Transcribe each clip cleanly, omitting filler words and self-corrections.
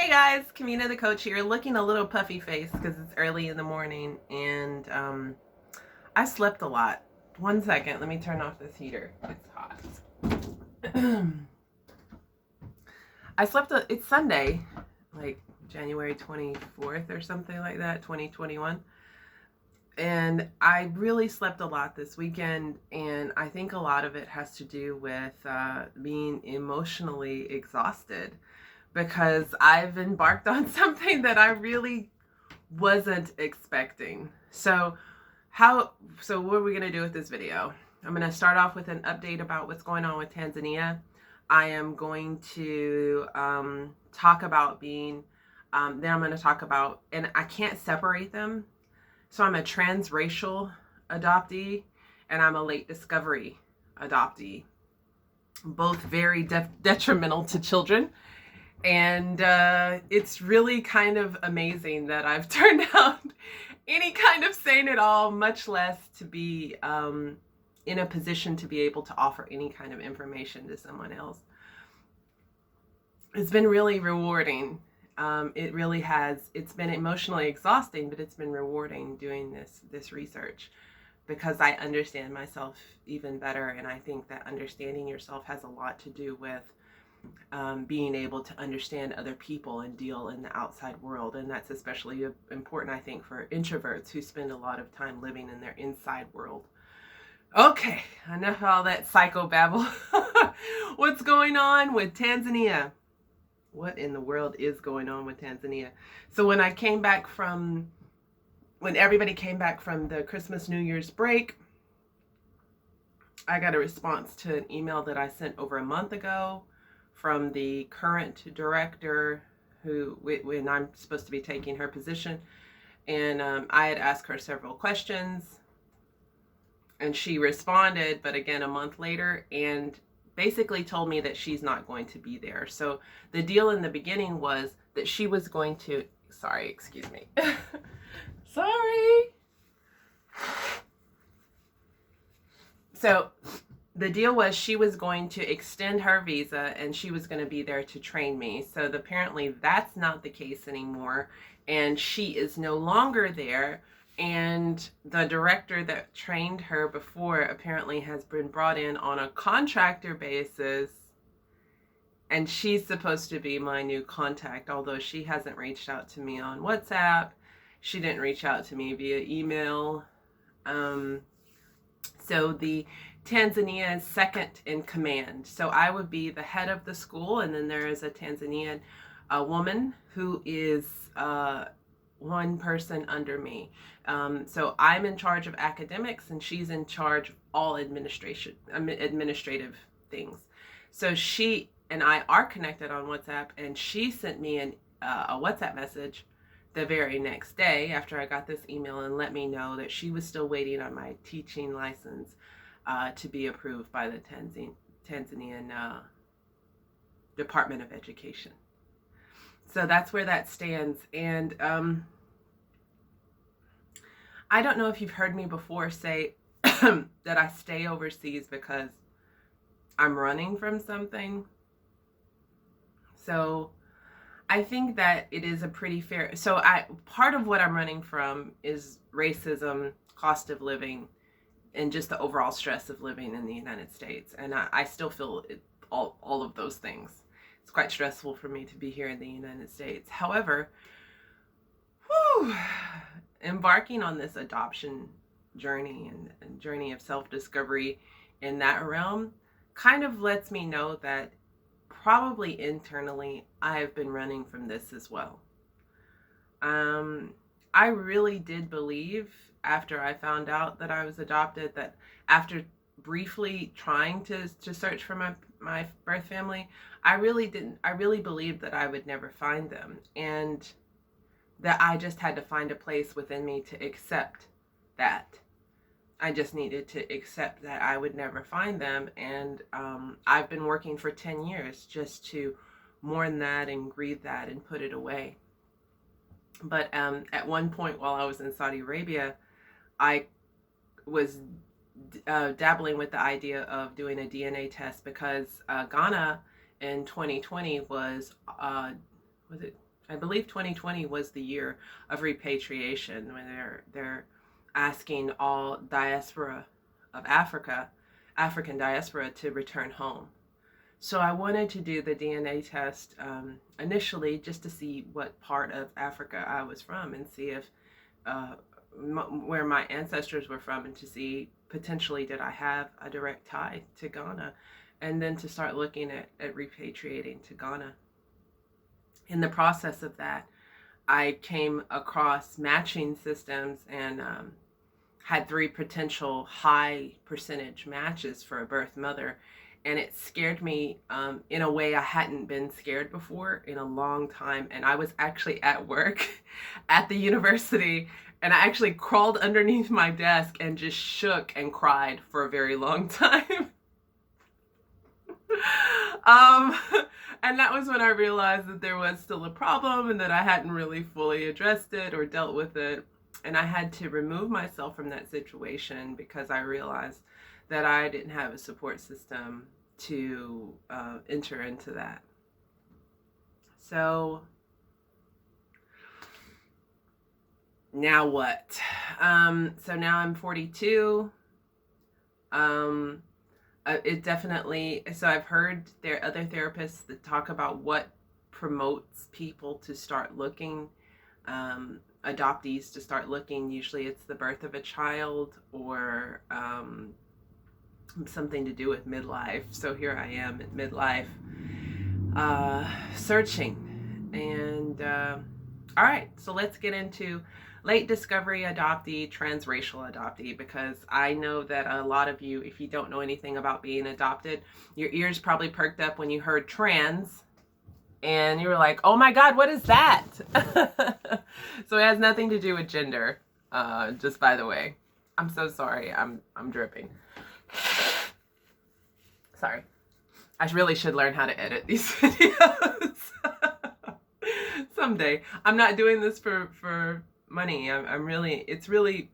Hey guys, Kamina the Koach here, looking a little puffy faced because it's early in the morning and I slept a lot. 1 second, let me turn off this heater. It's hot. It's Sunday, like January 24th or something like that, 2021. And I really slept a lot this weekend, and I think a lot of it has to do with being emotionally exhausted, because I've embarked on something that I really wasn't expecting. So what are we going to do with this video? I'm going to start off with an update about what's going on with Tanzania. I am going to talk about then I'm going to talk about, and I can't separate them. So I'm a transracial adoptee and I'm a late discovery adoptee. Both very detrimental to children. And it's really kind of amazing that I've turned out any kind of sane at all, much less to be in a position to be able to offer any kind of information to someone else. It's been really rewarding. It really has. It's been emotionally exhausting, but it's been rewarding doing this research, because I understand myself even better. And I think that understanding yourself has a lot to do with being able to understand other people and deal in the outside world. And that's especially important, I think, for introverts who spend a lot of time living in their inside world. Okay, enough of all that psychobabble. What's going on with Tanzania? What in the world is going on with Tanzania? So when everybody came back from the Christmas New Year's break, I got a response to an email that I sent over a month ago from the current director, when I'm supposed to be taking her position. And I had asked her several questions, and she responded, but again a month later, and basically told me that she's not going to be there. So the deal in the beginning was that she was going to, sorry, excuse me. Sorry. So the deal was she was going to extend her visa and she was going to be there to train me. So apparently that's not the case anymore, and she is no longer there. And the director that trained her before apparently has been brought in on a contractor basis, and she's supposed to be my new contact, although she hasn't reached out to me on WhatsApp. She didn't reach out to me via email. So the Tanzania is second in command. So I would be the head of the school, and then there is a Tanzanian woman who is one person under me. So I'm in charge of academics, and she's in charge of all administrative things. So she and I are connected on WhatsApp, and she sent me a WhatsApp message the very next day after I got this email and let me know that she was still waiting on my teaching license to be approved by the Tanzanian Department of Education. So that's where that stands. And I don't know if you've heard me before say that I stay overseas because I'm running from something. So I think that it is a pretty fair, part of what I'm running from is racism, cost of living, and just the overall stress of living in the United States. And I still feel all of those things. It's quite stressful for me to be here in the United States. However, embarking on this adoption journey and journey of self-discovery in that realm kind of lets me know that probably internally I have been running from this as well. I really did believe, after I found out that I was adopted, that after briefly trying to search for my birth family, I really believed that I would never find them, and that I just had to find a place within me to accept that. I just needed to accept that I would never find them. And I've been working for 10 years just to mourn that and grieve that and put it away. But at one point while I was in Saudi Arabia, I was dabbling with the idea of doing a DNA test, because Ghana in 2020 was it I believe 2020 was the year of repatriation, when they're asking all diaspora of African diaspora, to return home. So I wanted to do the DNA test initially, just to see what part of Africa I was from, and see if where my ancestors were from, and to see potentially did I have a direct tie to Ghana, and then to start looking at repatriating to Ghana. In the process of that, I came across matching systems, and had 3 potential high percentage matches for a birth mother. And it scared me in a way I hadn't been scared before in a long time. And I was actually at work at the university, and I actually crawled underneath my desk and just shook and cried for a very long time. And that was when I realized that there was still a problem, and that I hadn't really fully addressed it or dealt with it. And I had to remove myself from that situation, because I realized that I didn't have a support system to enter into that. So now what? So now I'm 42. It definitely, so I've heard there are other therapists that talk about what promotes people to start looking, adoptees to start looking. Usually it's the birth of a child, or something to do with midlife. So here I am at midlife, searching. And all right, so let's get into late discovery adoptee, transracial adoptee, because I know that a lot of you, if you don't know anything about being adopted, your ears probably perked up when you heard trans, and you were like, oh my God, what is that? So it has nothing to do with gender, just by the way. I'm so sorry, I'm dripping. Sorry. I really should learn how to edit these videos. Someday. I'm not doing this for money. I'm really, it's really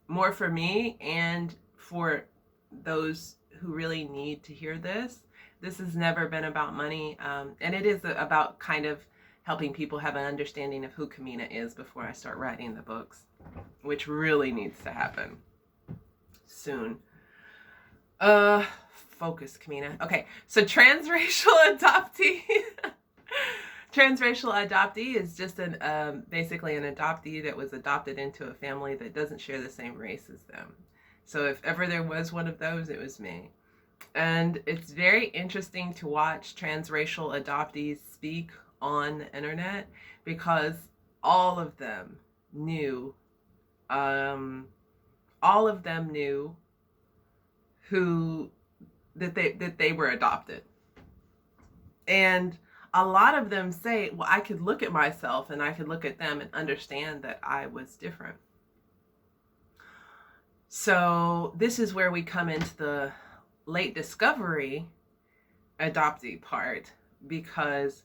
more for me and for those who really need to hear this. This has never been about money, and it is about kind of helping people have an understanding of who Kamina is before I start writing the books, which really needs to happen soon. Focus, Kamina. Okay, so transracial adoptee. Transracial adoptee is just basically an adoptee that was adopted into a family that doesn't share the same race as them. So if ever there was one of those, it was me. And it's very interesting to watch transracial adoptees speak on the internet, because all of them knew who that they were adopted. And a lot of them say, well, I could look at myself and I could look at them and understand that I was different. So this is where we come into the late discovery adoptee part, because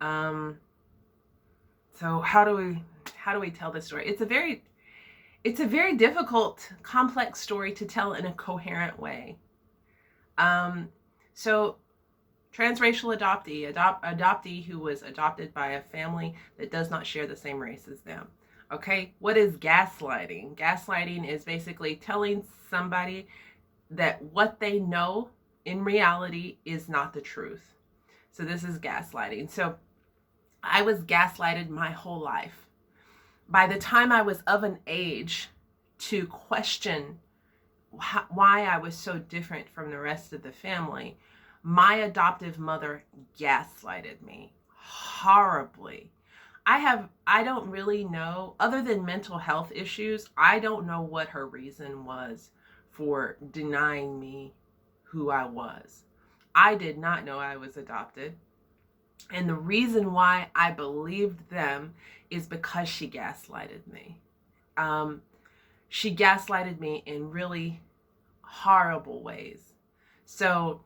so how do we tell this story? It's a very difficult, complex story to tell in a coherent way. So transracial adoptee who was adopted by a family that does not share the same race as them. Okay, what is gaslighting? Gaslighting is basically telling somebody that what they know in reality is not the truth. So this is gaslighting. So I was gaslighted my whole life. By the time I was of an age to question why I was so different from the rest of the family, my adoptive mother gaslighted me horribly. I don't really know, other than mental health issues, I don't know what her reason was for denying me who I was. I did not know I was adopted. And the reason why I believed them is because she gaslighted me. She gaslighted me in really horrible ways. So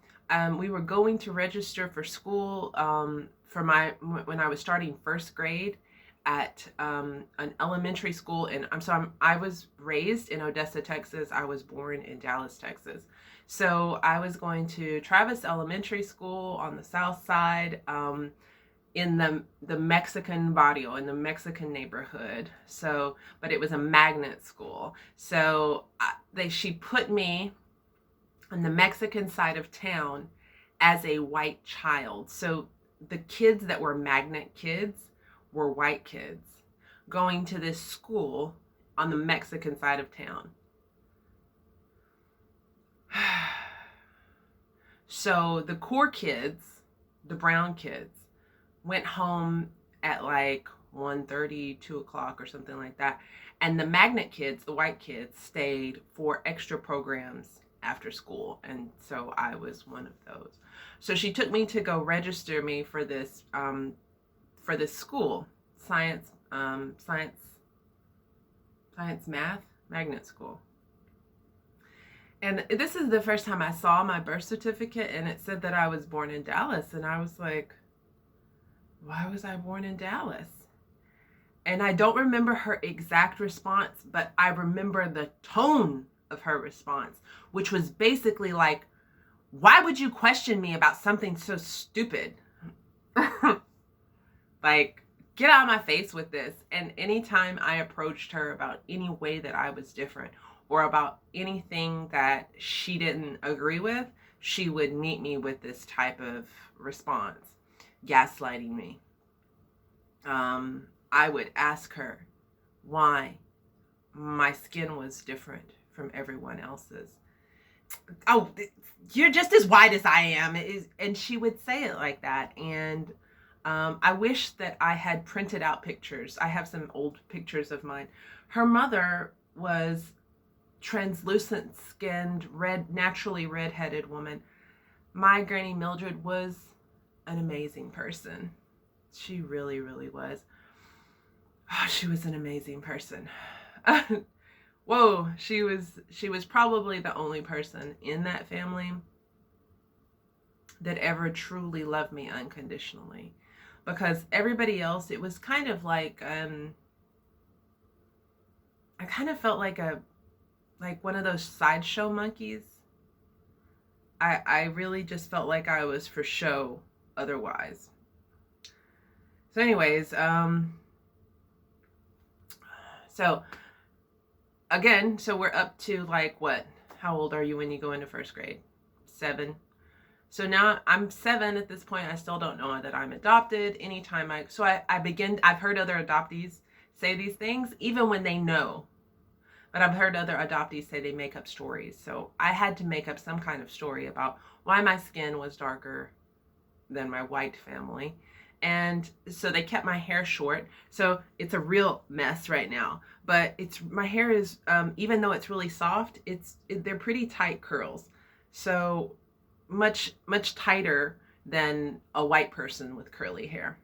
we were going to register for school when I was starting first grade at an elementary school. And I was raised in Odessa, Texas. I was born in Dallas, Texas. So I was going to Travis Elementary School on the south side. in the Mexican barrio, in the Mexican neighborhood. So, but it was a magnet school. So she put me on the Mexican side of town as a white child. So the kids that were magnet kids were white kids going to this school on the Mexican side of town. So the core kids, the brown kids, went home at like 1:30, 2 o'clock or something like that. And the magnet kids, the white kids, stayed for extra programs after school. And so I was one of those. So she took me to go register me for this school, science math magnet school. And this is the first time I saw my birth certificate, and it said that I was born in Dallas. And I was like, why was I born in Dallas? And I don't remember her exact response, but I remember the tone of her response, which was basically like, why would you question me about something so stupid? Like, get out of my face with this. And anytime I approached her about any way that I was different or about anything that she didn't agree with, she would meet me with this type of response, gaslighting me. I would ask her why my skin was different from everyone else's. Oh, you're just as white as I am. And she would say it like that. And I wish that I had printed out pictures. I have some old pictures of mine. Her mother was translucent skinned, naturally redheaded woman. My Granny Mildred was an amazing person. She really, really was. Oh, she was an amazing person. Whoa, she was probably the only person in that family that ever truly loved me unconditionally. Because everybody else, it was kind of like, I kind of felt like one of those sideshow monkeys. I really just felt like I was for show otherwise. So anyways, so again, so we're up to like what? How old are you when you go into first grade? 7. So now I'm 7 at this point. I still don't know that I'm adopted. Anytime I've heard other adoptees say these things, even when they know. But I've heard other adoptees say they make up stories. So I had to make up some kind of story about why my skin was darker than my white family. And so they kept my hair short. So it's a real mess right now. But my hair is, even though it's really soft, they're pretty tight curls. So much tighter than a white person with curly hair.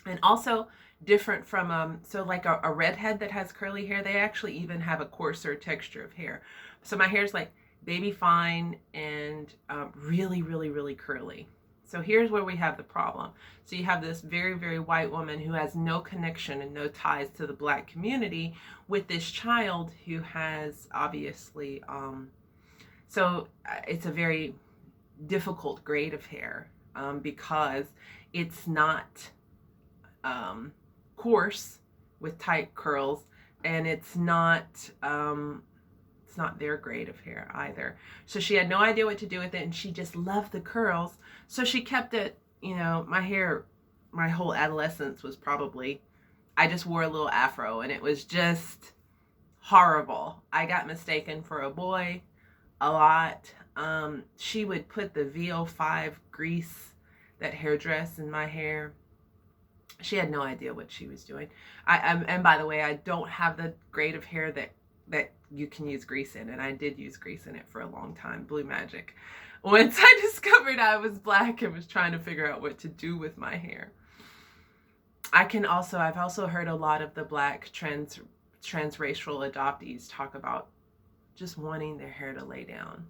And also different from, so like a redhead that has curly hair, they actually even have a coarser texture of hair. So my hair's like baby fine and really, really, really curly. So here's where we have the problem. So you have this very, very white woman who has no connection and no ties to the Black community with this child who has obviously, so it's a very difficult grade of hair because it's not coarse with tight curls, and it's not their grade of hair either. So she had no idea what to do with it, and she just loved the curls. So she kept it, my hair, my whole adolescence was probably, I just wore a little afro, and it was just horrible. I got mistaken for a boy a lot. She would put the VO5 grease, that hairdress, in my hair. She had no idea what she was doing. And by the way, I don't have the grade of hair that you can use grease in, and I did use grease in it for a long time, Blue Magic. Once I discovered I was Black and was trying to figure out what to do with my hair. I've also heard a lot of the Black transracial adoptees talk about just wanting their hair to lay down.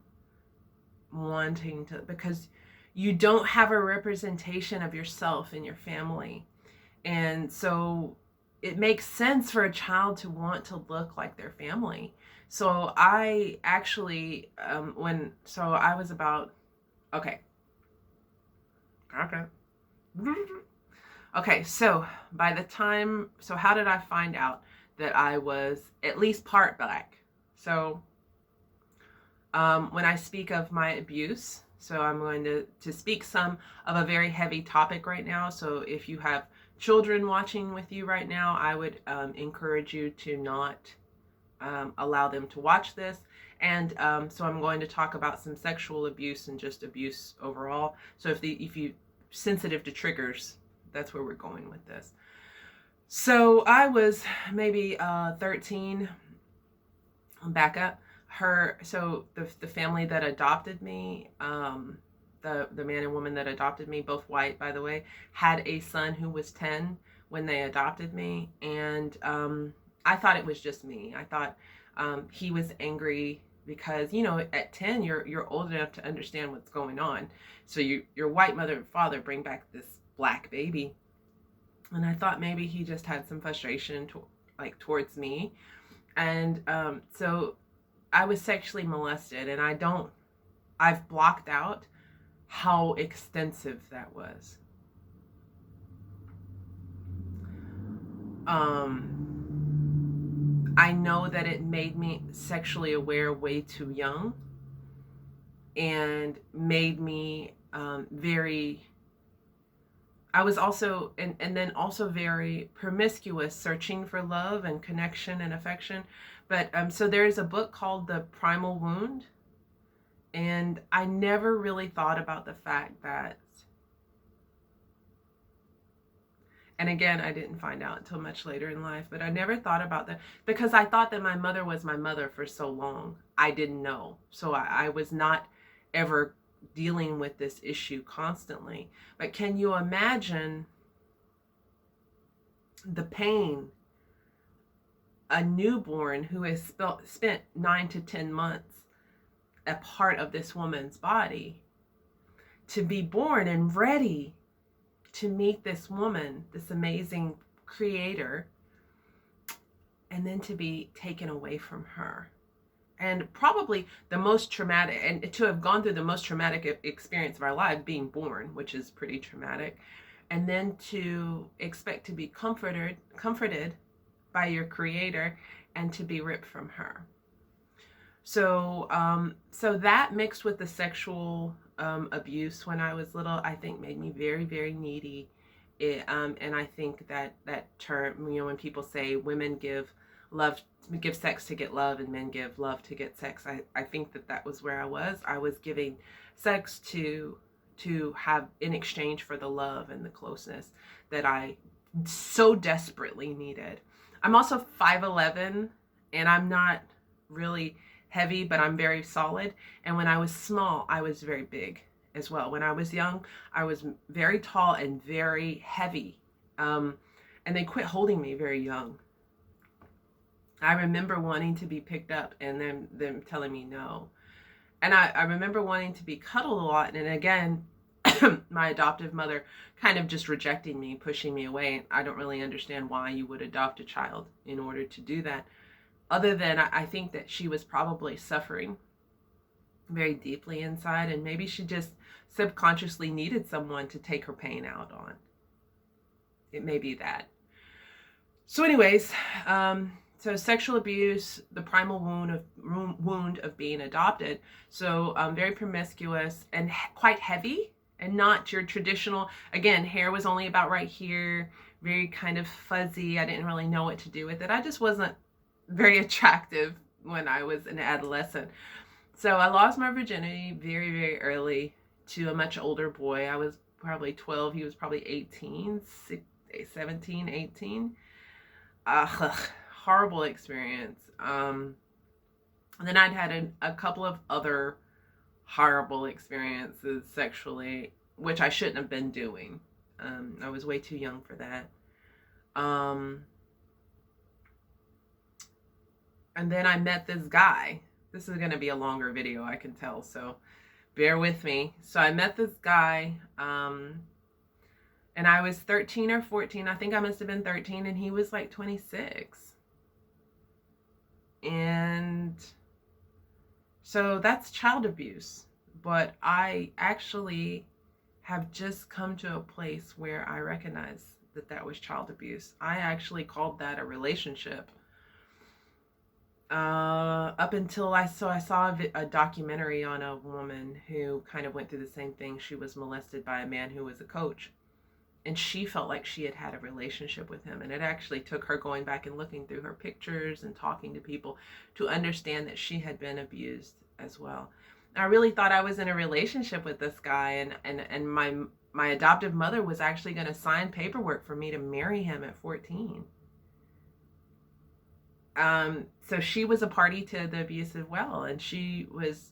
Because you don't have a representation of yourself in your family. And so it makes sense for a child to want to look like their family. So I actually, I was about, okay. Okay, so how did I find out that I was at least part black? So when I speak of my abuse, so I'm going to speak some of a very heavy topic right now. So if you have children watching with you right now, I would encourage you to not allow them to watch this. And so I'm going to talk about some sexual abuse and just abuse overall. So if you sensitive to triggers, that's where we're going with this. So I was maybe 13. Back up. The family that adopted me, the man and woman that adopted me, both white by the way, had a son who was 10 when they adopted me, and I thought it was just me. I thought he was angry because, you know, at 10 you're old enough to understand what's going on. So your white mother and father bring back this black baby, and I thought maybe he just had some frustration towards me. And so I was sexually molested, and I've blocked out how extensive that was. I know that it made me sexually aware way too young, and made me I was also, and then also very promiscuous, searching for love and connection and affection. But so there's a book called The Primal Wound, and I never really thought about the fact that, and again, I didn't find out until much later in life, but I never thought about that because I thought that my mother was my mother for so long. I didn't know. So I was not ever dealing with this issue constantly. But can you imagine the pain a newborn who has spent 9 to 10 months a part of this woman's body, to be born and ready to meet this woman, this amazing creator, and then to be taken away from her? And probably the most traumatic, and to have gone through the most traumatic experience of our lives, being born, which is pretty traumatic, and then to expect to be comforted by your creator, and to be ripped from her. So so that mixed with the sexual abuse when I was little, I think made me very, very needy. And I think that term, you know, when people say women give sex to get love and men give love to get sex, I think that was where I was. I was giving sex to have in exchange for the love and the closeness that I so desperately needed. I'm also 5'11", and I'm not really heavy, but I'm very solid. And when I was small, I was very big as well. When I was young, I was very tall and very heavy. And they quit holding me very young. I remember wanting to be picked up and then them telling me no. And I remember wanting to be cuddled a lot. And again, my adoptive mother kind of just rejecting me, pushing me away. I don't really understand why you would adopt a child in order to do that. Other than I think that she was probably suffering very deeply inside, and maybe she just subconsciously needed someone to take her pain out on. It may be that. So anyways, so sexual abuse, the primal wound of being adopted. So very promiscuous and quite heavy, and not your traditional, again, hair was only about right here, very kind of fuzzy. I didn't really know what to do with it. I just wasn't very attractive when I was an adolescent. So I lost my virginity very, very early to a much older boy. I was probably 12. He was probably 18, 17, 18. Horrible experience. And then I'd had a couple of other horrible experiences sexually, which I shouldn't have been doing. I was way too young for that. And then I met this guy. This is going to be a longer video, I can tell, so bear with me. So I met this guy, and I was 13 or 14. I think I must have been 13, and he was like 26. And so that's child abuse. But I actually have just come to a place where I recognize that that was child abuse. I actually called that a relationship. Up until I saw a documentary on a woman who kind of went through the same thing. She was molested by a man who was a coach, and she felt like she had had a relationship with him. And it actually took her going back and looking through her pictures and talking to people to understand that she had been abused as well. I really thought I was in a relationship with this guy, and my adoptive mother was actually going to sign paperwork for me to marry him at 14. So she was a party to the abuse as well, and she was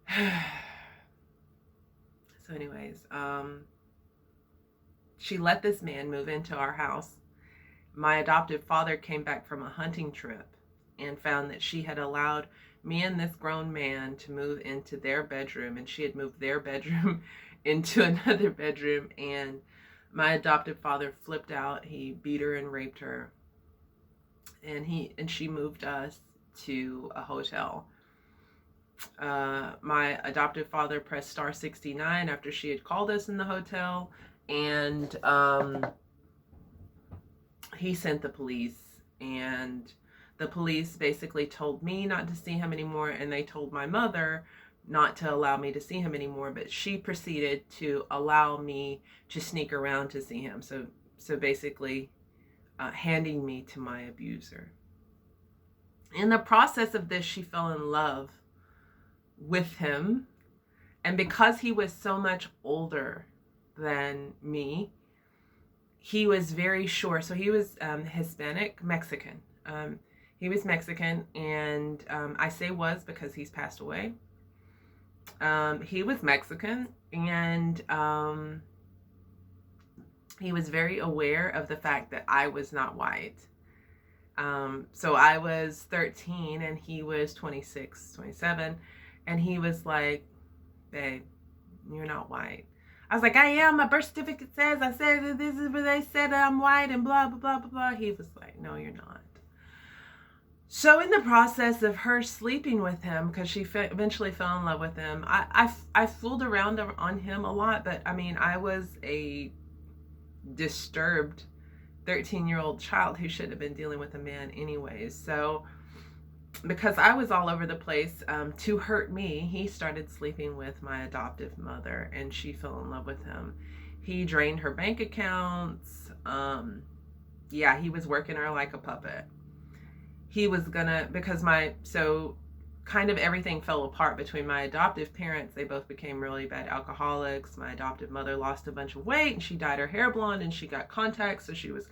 so anyways, she let this man move into our house. My adoptive father came back from a hunting trip and found that she had allowed me and this grown man to move into their bedroom, and she had moved their bedroom into another bedroom, and my adoptive father flipped out. He beat her and raped her, and she moved us to a hotel. My adoptive father pressed star 69 after she had called us in the hotel, and he sent the police, and the police basically told me not to see him anymore, and they told my mother not to allow me to see him anymore, but she proceeded to allow me to sneak around to see him. So basically handing me to my abuser. In the process of this, she fell in love with him, and because he was so much older than me, he was very sure. So he was Hispanic Mexican. He was Mexican, and I say was because he's passed away. He was Mexican, and he was very aware of the fact that I was not white. So I was 13 and he was 26, 27, and he was like, babe, you're not white. I was like, I am. My birth certificate says, I said that this is where they said that I'm white and blah, blah, blah, blah, blah. He was like, no, you're not. So in the process of her sleeping with him, because she eventually fell in love with him, I fooled around on him a lot, but I mean, I was a disturbed 13-year-old child who should have been dealing with a man anyways. So because I was all over the place, to hurt me, he started sleeping with my adoptive mother, and she fell in love with him. He drained her bank accounts. Yeah, he was working her like a puppet. He was gonna, so kind of everything fell apart between my adoptive parents. They both became really bad alcoholics. My adoptive mother lost a bunch of weight, and she dyed her hair blonde, and she got contacts, so she was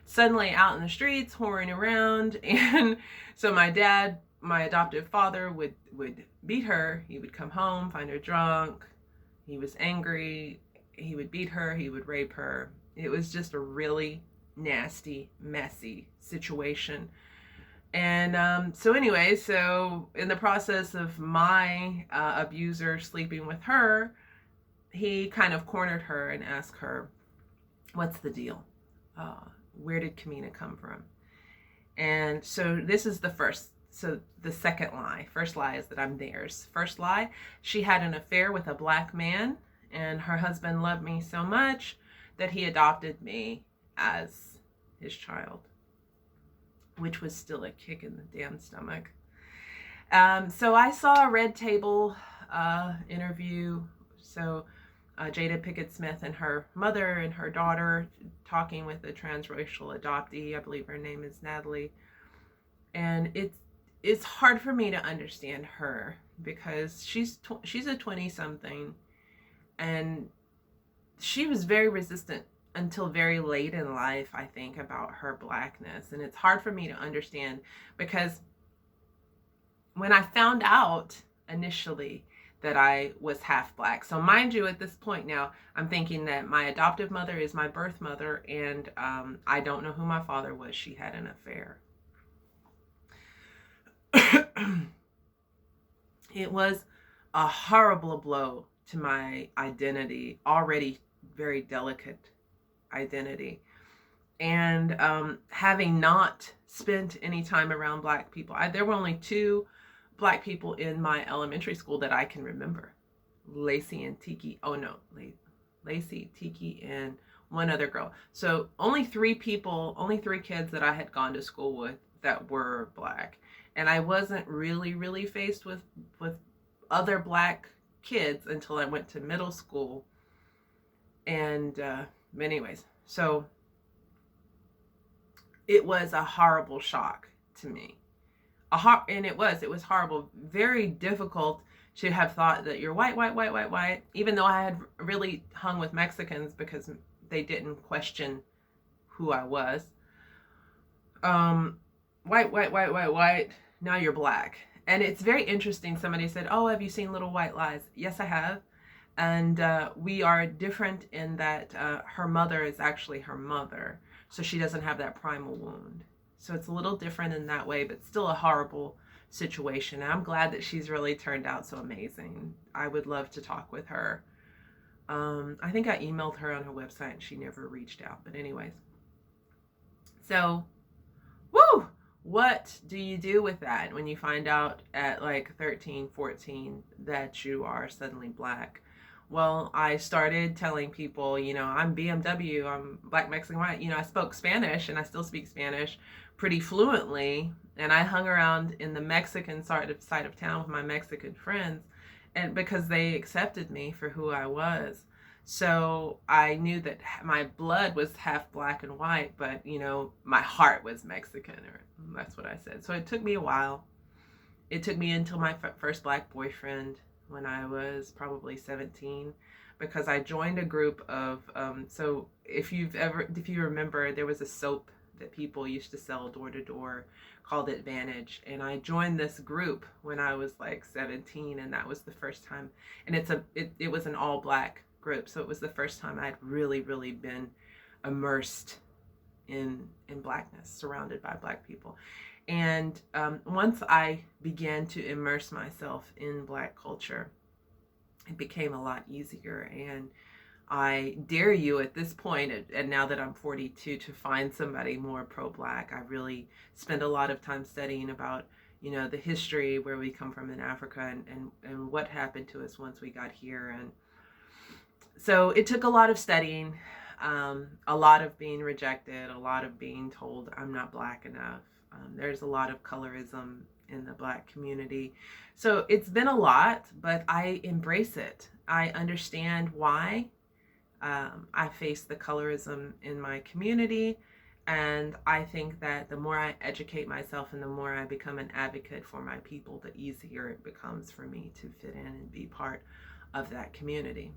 suddenly out in the streets whoring around. And so my dad, my adoptive father, would beat her. He would come home, find her drunk. He was angry. He would beat her. He would rape her. It was just a really nasty, messy situation. And so anyway, so in the process of my abuser sleeping with her, he kind of cornered her and asked her, what's the deal? Where did Kamina come from? And so this is the second lie. First lie is that I'm theirs. First lie, she had an affair with a black man, and her husband loved me so much that he adopted me as his child, which was still a kick in the damn stomach. So I saw a Red Table interview. So Jada Pinkett Smith and her mother and her daughter talking with a transracial adoptee. I believe her name is Natalie. And it's hard for me to understand her, because she's a 20-something, and she was very resistant until very late in life, I think, about her blackness. And it's hard for me to understand, because when I found out initially that I was half black, so mind you, at this point now, I'm thinking that my adoptive mother is my birth mother, and I don't know who my father was. She had an affair. It was a horrible blow to my identity, already very delicate identity. And having not spent any time around black people, there were only 2 black people in my elementary school that I can remember. Lacey and Tiki. Oh no, Lacey, Tiki, and one other girl. So only 3 kids that I had gone to school with that were black. And I wasn't really faced with other black kids until I went to middle school. And anyways, so it was a horrible shock to me. And it was horrible, very difficult to have thought that you're white, even though I had really hung with Mexicans because they didn't question who I was. White, now you're black. And it's very interesting. Somebody said, oh, have you seen Little White Lies? Yes, I have. And we are different in that her mother is actually her mother. So she doesn't have that primal wound. So it's a little different in that way, but still a horrible situation. And I'm glad that she's really turned out so amazing. I would love to talk with her. I think I emailed her on her website and she never reached out. But anyways. So, woo! What do you do with that when you find out at like 13, 14 that you are suddenly black? Well, I started telling people, I'm BMW, I'm black, Mexican, white. I spoke Spanish and I still speak Spanish pretty fluently. And I hung around in the Mexican side of town with my Mexican friends, and because they accepted me for who I was. So I knew that my blood was half black and white, but, my heart was Mexican, or that's what I said. So it took me a while. It took me until my first black boyfriend when I was probably 17, because I joined a group of, so if you remember, there was a soap that people used to sell door to door called Advantage. And I joined this group when I was like 17, and that was the first time. And it was an all black group. So it was the first time I'd really been immersed in blackness, surrounded by black people. And once I began to immerse myself in black culture, it became a lot easier. And I dare you at this point, and now that I'm 42, to find somebody more pro-black. I really spend a lot of time studying about, the history, where we come from in Africa, and what happened to us once we got here. And so it took a lot of studying, a lot of being rejected, a lot of being told I'm not black enough. There's a lot of colorism in the black community. So it's been a lot, but I embrace it. I understand why I face the colorism in my community. And I think that the more I educate myself and the more I become an advocate for my people, the easier it becomes for me to fit in and be part of that community.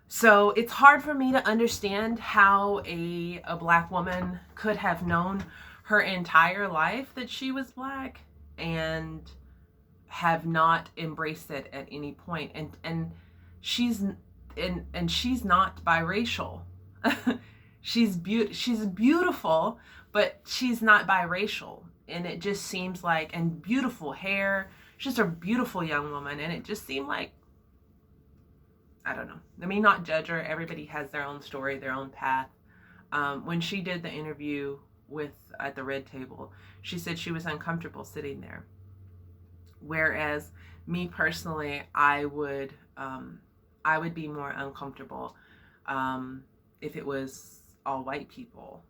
So it's hard for me to understand how a black woman could have known her entire life that she was black and have not embraced it at any point. And she's not biracial. she's beautiful, but she's not biracial. And it just seems like, and beautiful hair. She's a beautiful young woman, and it just seemed like, I don't know. Let me not judge her. Everybody has their own story, their own path. When she did the interview at the red table, she said she was uncomfortable sitting there. Whereas me personally, I would be more uncomfortable if it was all white people.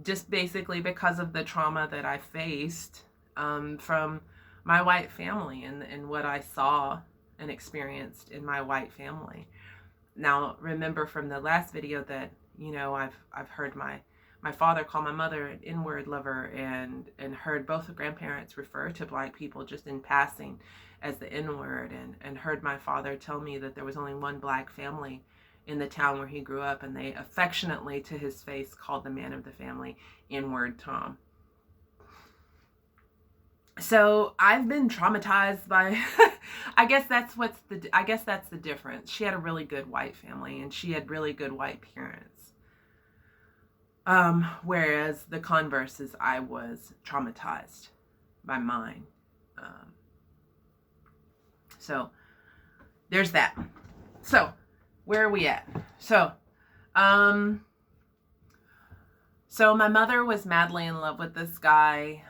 Just basically because of the trauma that I faced from my white family and what I saw and experienced in my white family. Now, remember from the last video that, I've heard my father call my mother an N-word lover, and heard both grandparents refer to black people just in passing as the N-word, and heard my father tell me that there was only one black family in the town where he grew up, and they affectionately to his face called the man of the family N-word Tom. So I've been traumatized by, I guess that's the difference. She had a really good white family, and she had really good white parents. Whereas the converse is I was traumatized by mine. So there's that. So where are we at? So my mother was madly in love with this guy.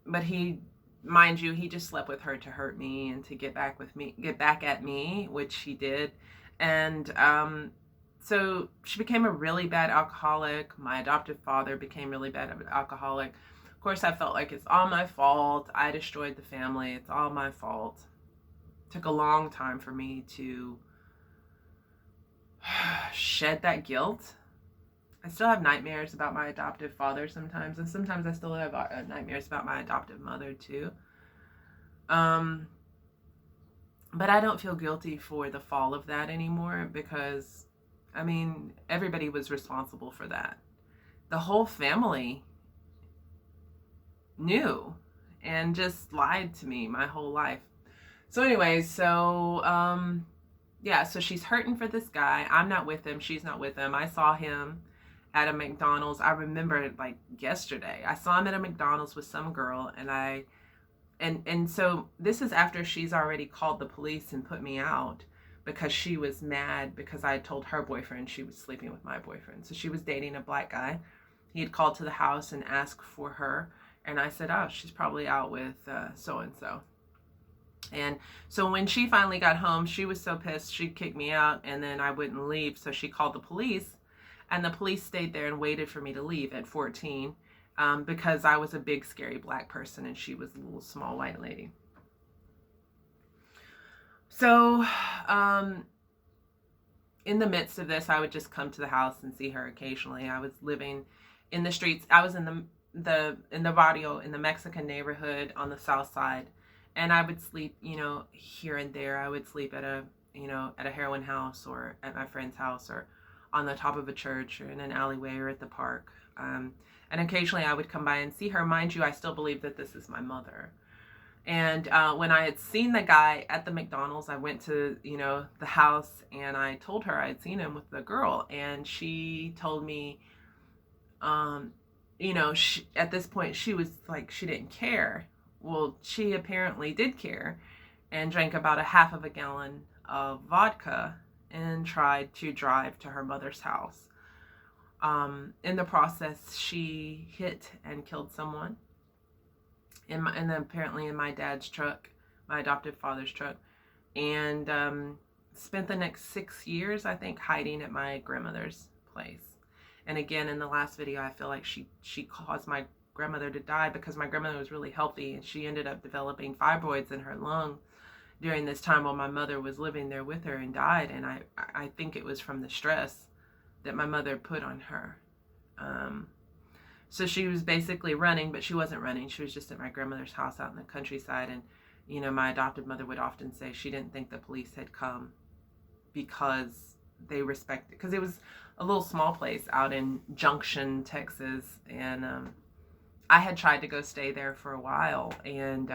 But he mind you, he just slept with her to hurt me and to get back at me, which he did. And so she became a really bad alcoholic. My adoptive father became really bad alcoholic. Of course, I felt like it's all my fault. I destroyed the family. It's all my fault. It took a long time for me to shed that guilt. I still have nightmares about my adoptive father sometimes, and sometimes I still have nightmares about my adoptive mother too. But I don't feel guilty for the fall of that anymore, because, I mean, everybody was responsible for that. The whole family knew and just lied to me my whole life. So anyways, so she's hurting for this guy. I'm not with him. She's not with him. I saw him at a McDonald's. I remember it like yesterday. I saw him at a McDonald's with some girl, and so this is after she's already called the police and put me out, because she was mad because I had told her boyfriend she was sleeping with my boyfriend. So she was dating a black guy. He had called to the house and asked for her, and I said, oh, she's probably out with so-and-so. And so when she finally got home, she was so pissed, she kicked me out, and then I wouldn't leave. So she called the police, and the police stayed there and waited for me to leave at 14, because I was a big, scary black person, and she was a little small white lady. So in the midst of this, I would just come to the house and see her occasionally. I was living in the streets. I was in the barrio, in the Mexican neighborhood on the south side. And I would sleep, here and there. I would sleep at a heroin house, or at my friend's house, or on the top of a church, or in an alleyway, or at the park. And occasionally I would come by and see her. Mind you, I still believe that this is my mother. And when I had seen the guy at the McDonald's, I went to, the house, and I told her I had seen him with the girl. And she told me, at this point, she was like, she didn't care. Well, she apparently did care, and drank about a half of a gallon of vodka and tried to drive to her mother's house. In the process, she hit and killed someone. And apparently in my dad's truck, my adoptive father's truck, and spent the next 6 years, I think, hiding at my grandmother's place. And again, in the last video, I feel like she caused my grandmother to die, because my grandmother was really healthy, and she ended up developing fibroids in her lung during this time while my mother was living there with her, and died. And I think it was from the stress that my mother put on her. So she was basically running, but she wasn't running. She was just at my grandmother's house out in the countryside. And, my adopted mother would often say she didn't think the police had come because they respected, because it was a little small place out in Junction, Texas. And I had tried to go stay there for a while, and